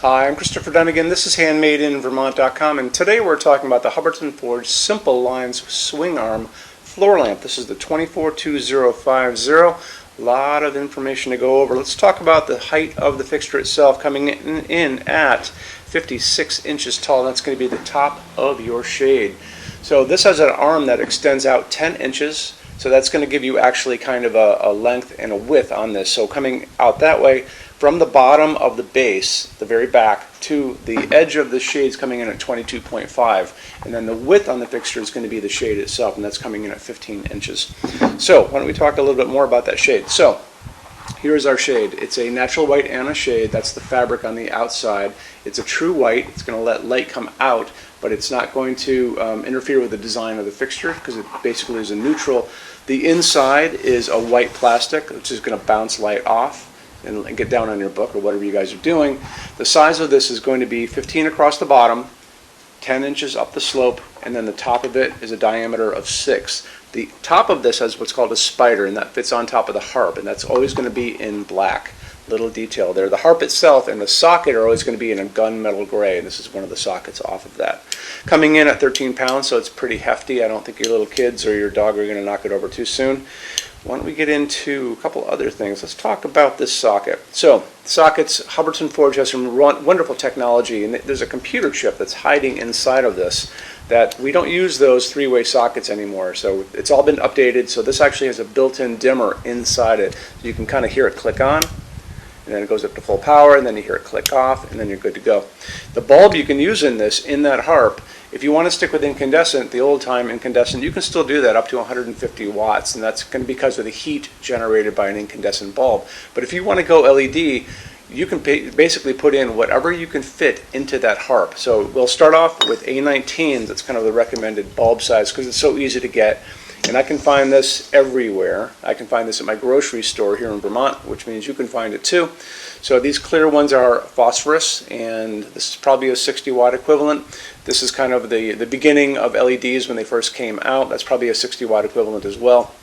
Hi, I'm Christopher Dunnigan. This is HandmadeInVermont.com, and today we're talking about the Hubbardton Forge Simple Lines Swing Arm Floor Lamp. This is the 242050. A lot of information to go over. Let's talk about the height of the fixture itself, coming in at 56 inches tall. That's going to be the top of your shade. So this has an arm that extends out 10 inches. So that's going to give you actually kind of a length and a width on this. So coming out that way, from the bottom of the base, the very back, to the edge of the shade is coming in at 22.5. And then the width on the fixture is going to be the shade itself, and that's coming in at 15 inches. So why don't we talk a little bit more about that shade. So here's our shade. It's a natural white Anna shade. That's the fabric on the outside. It's a true white. It's going to let light come out, but it's not going to interfere with the design of the fixture because it basically is a neutral. The inside is a white plastic, which is going to bounce light off and get down on your book or whatever you guys are doing. The size of this is going to be 15 across the bottom, 10 inches up the slope, and then the top of it is a diameter of 6. The top of this has what's called a spider, and that fits on top of the harp, and that's always going to be in black. Little detail there. The harp itself and the socket are always going to be in a gunmetal gray, and this is one of the sockets off of that. Coming in at 13 pounds, so it's pretty hefty. I don't think your little kids or your dog are going to knock it over too soon. Why don't we get into a couple other things? Let's talk about this socket. So, sockets, Hubbardton Forge has some wonderful technology, and there's a computer chip that's hiding inside of this that we don't use those three-way sockets anymore. So it's all been updated. So this actually has a built-in dimmer inside it. So you can kind of hear it click on, and then it goes up to full power, and then you hear it click off, and then you're good to go. The bulb you can use in that harp, if you want to stick with incandescent, the old time incandescent, you can still do that up to 150 watts, and that's going to be because of the heat generated by an incandescent bulb. But if you want to go LED, you can basically put in whatever you can fit into that harp. So we'll start off with A19, that's kind of the recommended bulb size because it's so easy to get. And I can find this everywhere. I can find this at my grocery store here in Vermont, which means you can find it too. So these clear ones are phosphorus, and this is probably a 60 watt equivalent. This is kind of the beginning of LEDs when they first came out. That's probably a 60 watt equivalent as well.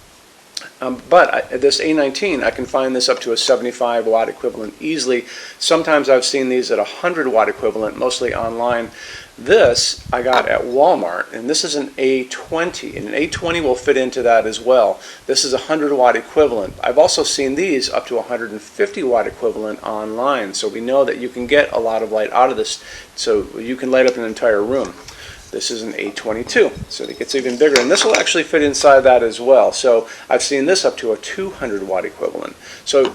But this A19, I can find this up to a 75 watt equivalent easily. Sometimes I've seen these at a 100 watt equivalent, mostly online. This I got at Walmart, and this is an A20, and an A20 will fit into that as well. This is a 100 watt equivalent. I've also seen these up to 150 watt equivalent online, so we know that you can get a lot of light out of this, so you can light up an entire room. This is an A22, so it gets even bigger, and this will actually fit inside that as well. So I've seen this up to a 200 watt equivalent. So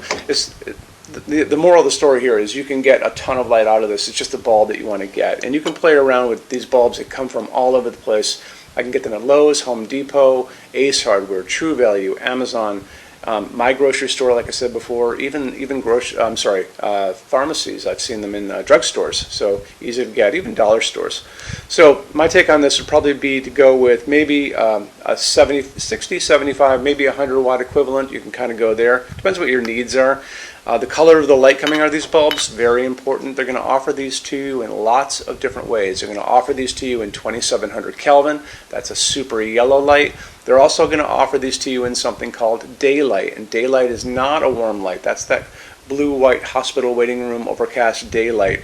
the moral of the story here is you can get a ton of light out of this. It's just the bulb that you want to get, and you can play around with these bulbs that come from all over the place. I can get them at Lowe's, Home Depot, Ace Hardware, True Value, Amazon, my grocery store, like I said before, even pharmacies. I've seen them in drugstores, so easy to get, even dollar stores. So my take on this would probably be to go with maybe a 60, 75, maybe a 100 watt equivalent. You can kind of go there. Depends what your needs are. The color of the light coming out of these bulbs, very important. They're going to offer these to you in lots of different ways. They're going to offer these to you in 2700 Kelvin. That's a super yellow light. They're also going to offer these to you in something called daylight, and daylight is not a warm light. That's that blue-white hospital waiting room overcast daylight.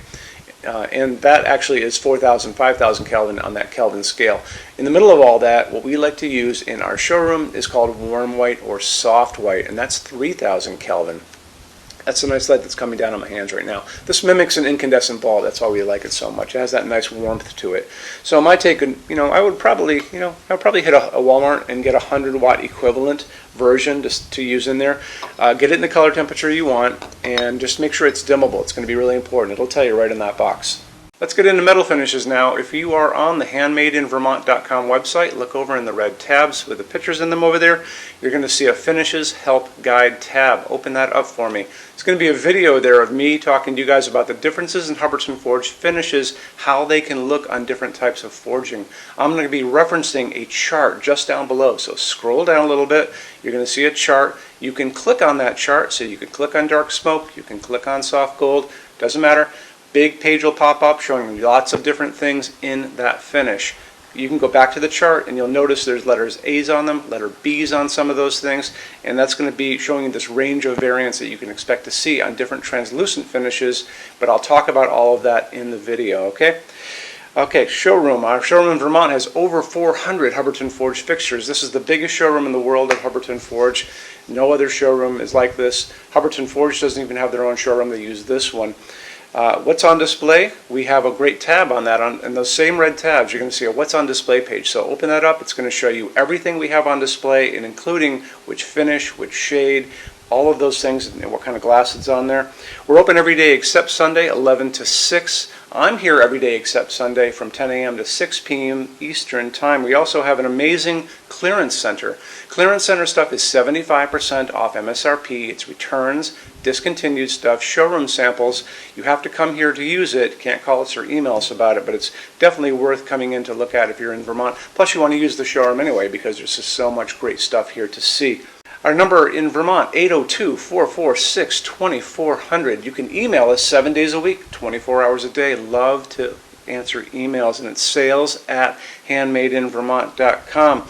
And that actually is 4,000, 5,000 Kelvin on that Kelvin scale. In the middle of all that, what we like to use in our showroom is called warm white or soft white, and that's 3,000 Kelvin. That's a nice light that's coming down on my hands right now. This mimics an incandescent bulb. That's why we like it so much. It has that nice warmth to it. So my take, I would probably hit a Walmart and get a 100 watt equivalent version to use in there. Get it in the color temperature you want, and just make sure it's dimmable. It's going to be really important. It'll tell you right in that box. Let's get into metal finishes now. If you are on the HandmadeInVermont.com website, look over in the red tabs with the pictures in them over there. You're going to see a Finishes Help Guide tab. Open that up for me. It's going to be a video there of me talking to you guys about the differences in Hubbardton Forge finishes, how they can look on different types of forging. I'm going to be referencing a chart just down below, so scroll down a little bit. You're going to see a chart. You can click on that chart, so you can click on dark smoke, you can click on soft gold, doesn't matter. Big page will pop up showing you lots of different things in that finish. you can go back to the chart and you'll notice there's letters A's on them, letter B's on some of those things, and that's going to be showing you this range of variants that you can expect to see on different translucent finishes, but I'll talk about all of that in the video, okay? Okay, showroom. Our showroom in Vermont has over 400 Hubbardton Forge fixtures. This is the biggest showroom in the world of Hubbardton Forge. No other showroom is like this. Hubbardton Forge doesn't even have their own showroom. They use this one. What's on display? We have a great tab on that. And those same red tabs, you're going to see a What's on Display page. So open that up. It's going to show you everything we have on display, and including which finish, which shade, all of those things, and what kind of glass it's on there. We're open every day except Sunday, 11 to 6. I'm here every day except Sunday from 10 a.m. to 6 p.m. Eastern Time. We also have an amazing clearance center. Clearance center stuff is 75% off MSRP. It's returns, discontinued stuff, showroom samples. You have to come here to use it. Can't call us or email us about it, but it's definitely worth coming in to look at if you're in Vermont. Plus you want to use the showroom anyway because there's just so much great stuff here to see. Our number in Vermont, 802-446-2400. You can email us 7 days a week, 24 hours a day. Love to answer emails, and it's sales@HandmadeInVermont.com.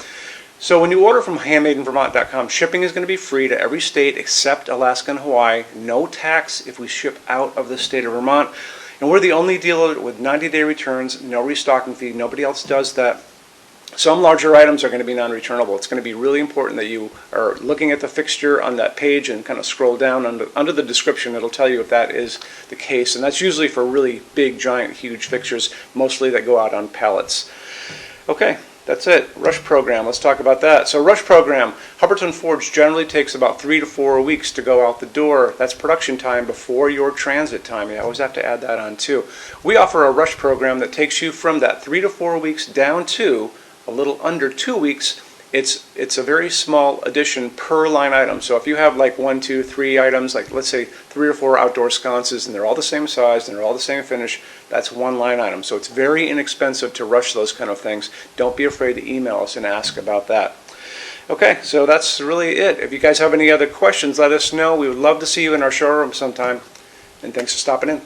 So when you order from HandmadeInVermont.com, shipping is going to be free to every state except Alaska and Hawaii. No tax if we ship out of the state of Vermont. And we're the only dealer with 90-day returns, no restocking fee. Nobody else does that. Some larger items are going to be non-returnable. It's going to be really important that you are looking at the fixture on that page and kind of scroll down under the description. It'll tell you if that is the case. And that's usually for really big, giant, huge fixtures, mostly that go out on pallets. Okay, that's it. Rush program. Let's talk about that. So rush program, Hubbardton Forge generally takes about 3 to 4 weeks to go out the door. That's production time before your transit time. You always have to add that on too. We offer a rush program that takes you from that 3 to 4 weeks down to a little under 2 weeks. It's a very small addition per line item. So if you have like 1, 2, 3 items, like let's say 3 or 4 outdoor sconces, and they're all the same size and they're all the same finish, that's one line item. So it's very inexpensive to rush those kind of things. Don't be afraid to email us and ask about that. Okay, so that's really it. If you guys have any other questions, let us know. We would love to see you in our showroom sometime. And thanks for stopping in.